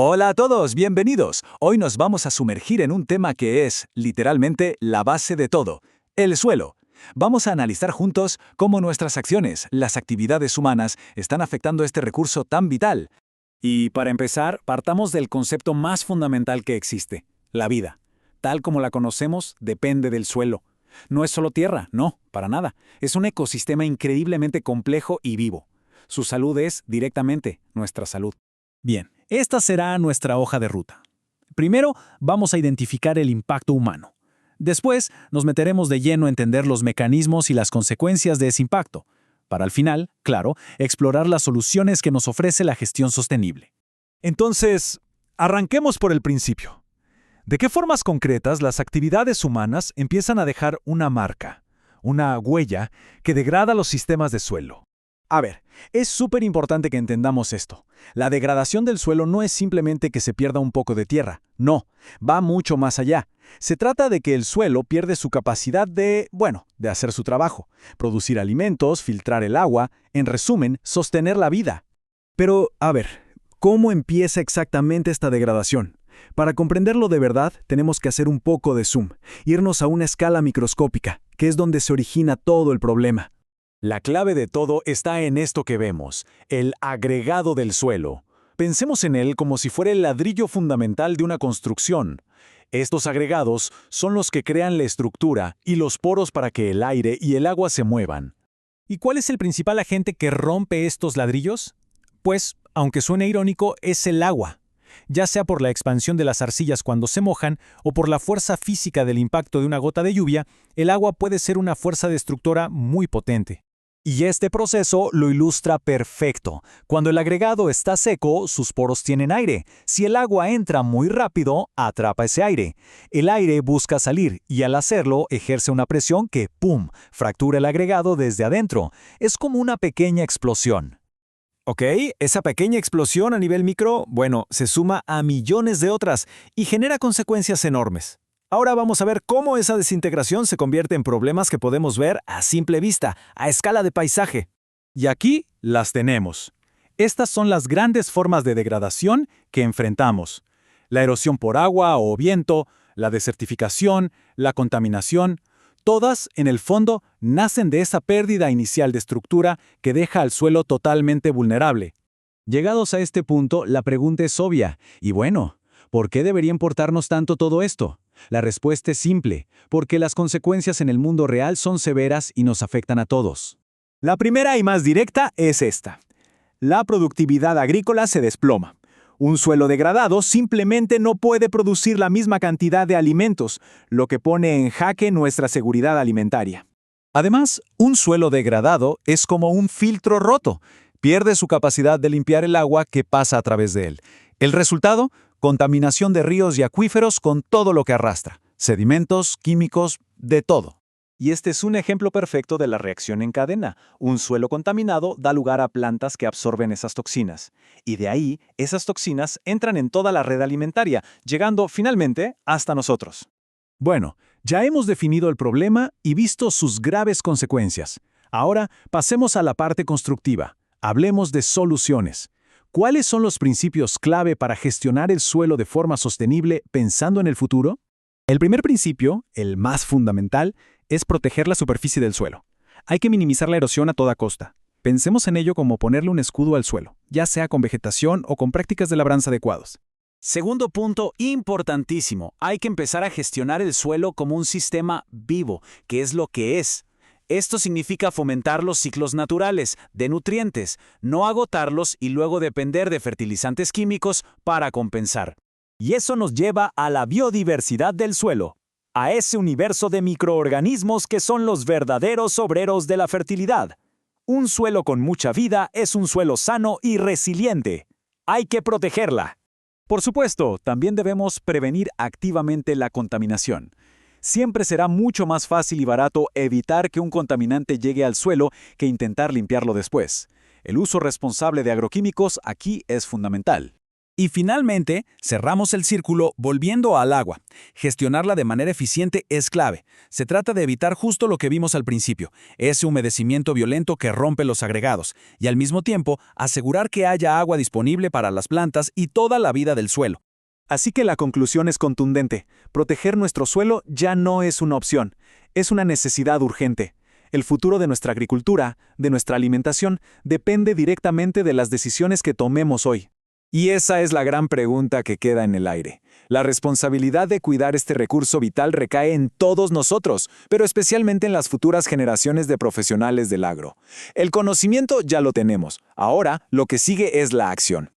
Hola a todos, bienvenidos. Hoy nos vamos a sumergir en un tema que es, literalmente, la base de todo, el suelo. Vamos a analizar juntos cómo nuestras acciones, las actividades humanas, están afectando este recurso tan vital. Y para empezar, partamos del concepto más fundamental que existe, la vida. Tal como la conocemos, depende del suelo. No es solo tierra, no, para nada. Es un ecosistema increíblemente complejo y vivo. Su salud es, directamente, nuestra salud. Bien, esta será nuestra hoja de ruta. Primero, vamos a identificar el impacto humano. Después, nos meteremos de lleno a entender los mecanismos y las consecuencias de ese impacto, para al final, claro, explorar las soluciones que nos ofrece la gestión sostenible. Entonces, arranquemos por el principio. ¿De qué formas concretas las actividades humanas empiezan a dejar una marca, una huella que degrada los sistemas de suelo? A ver, es súper importante que entendamos esto. La degradación del suelo no es simplemente que se pierda un poco de tierra. No, va mucho más allá. Se trata de que el suelo pierde su capacidad de hacer su trabajo, producir alimentos, filtrar el agua, en resumen, sostener la vida. Pero, a ver, ¿cómo empieza exactamente esta degradación? Para comprenderlo de verdad, tenemos que hacer un poco de zoom, irnos a una escala microscópica, que es donde se origina todo el problema. La clave de todo está en esto que vemos, el agregado del suelo. Pensemos en él como si fuera el ladrillo fundamental de una construcción. Estos agregados son los que crean la estructura y los poros para que el aire y el agua se muevan. ¿Y cuál es el principal agente que rompe estos ladrillos? Pues, aunque suene irónico, es el agua. Ya sea por la expansión de las arcillas cuando se mojan o por la fuerza física del impacto de una gota de lluvia, el agua puede ser una fuerza destructora muy potente. Y este proceso lo ilustra perfecto. Cuando el agregado está seco, sus poros tienen aire. Si el agua entra muy rápido, atrapa ese aire. El aire busca salir y al hacerlo ejerce una presión que, ¡pum!, fractura el agregado desde adentro. Es como una pequeña explosión. Ok, esa pequeña explosión a nivel micro, se suma a millones de otras y genera consecuencias enormes. Ahora vamos a ver cómo esa desintegración se convierte en problemas que podemos ver a simple vista, a escala de paisaje. Y aquí las tenemos. Estas son las grandes formas de degradación que enfrentamos. La erosión por agua o viento, la desertificación, la contaminación, todas, en el fondo, nacen de esa pérdida inicial de estructura que deja al suelo totalmente vulnerable. Llegados a este punto, la pregunta es obvia. Y ¿por qué debería importarnos tanto todo esto? La respuesta es simple, porque las consecuencias en el mundo real son severas y nos afectan a todos. La primera y más directa es esta. La productividad agrícola se desploma. Un suelo degradado simplemente no puede producir la misma cantidad de alimentos, lo que pone en jaque nuestra seguridad alimentaria. Además, un suelo degradado es como un filtro roto. Pierde su capacidad de limpiar el agua que pasa a través de él. El resultado, contaminación de ríos y acuíferos con todo lo que arrastra. Sedimentos, químicos, de todo. Y este es un ejemplo perfecto de la reacción en cadena. Un suelo contaminado da lugar a plantas que absorben esas toxinas. Y de ahí, esas toxinas entran en toda la red alimentaria, llegando finalmente hasta nosotros. Bueno, ya hemos definido el problema y visto sus graves consecuencias. Ahora, pasemos a la parte constructiva. Hablemos de soluciones. ¿Cuáles son los principios clave para gestionar el suelo de forma sostenible pensando en el futuro? El primer principio, el más fundamental, es proteger la superficie del suelo. Hay que minimizar la erosión a toda costa. Pensemos en ello como ponerle un escudo al suelo, ya sea con vegetación o con prácticas de labranza adecuados. Segundo punto importantísimo, hay que empezar a gestionar el suelo como un sistema vivo, que es lo que es. Esto significa fomentar los ciclos naturales de nutrientes, no agotarlos y luego depender de fertilizantes químicos para compensar. Y eso nos lleva a la biodiversidad del suelo, a ese universo de microorganismos que son los verdaderos obreros de la fertilidad. Un suelo con mucha vida es un suelo sano y resiliente. Hay que protegerla. Por supuesto, también debemos prevenir activamente la contaminación. Siempre será mucho más fácil y barato evitar que un contaminante llegue al suelo que intentar limpiarlo después. El uso responsable de agroquímicos aquí es fundamental. Y finalmente, cerramos el círculo volviendo al agua. Gestionarla de manera eficiente es clave. Se trata de evitar justo lo que vimos al principio, ese humedecimiento violento que rompe los agregados, y al mismo tiempo asegurar que haya agua disponible para las plantas y toda la vida del suelo. Así que la conclusión es contundente. Proteger nuestro suelo ya no es una opción, es una necesidad urgente. El futuro de nuestra agricultura, de nuestra alimentación, depende directamente de las decisiones que tomemos hoy. Y esa es la gran pregunta que queda en el aire. La responsabilidad de cuidar este recurso vital recae en todos nosotros, pero especialmente en las futuras generaciones de profesionales del agro. El conocimiento ya lo tenemos. Ahora, lo que sigue es la acción.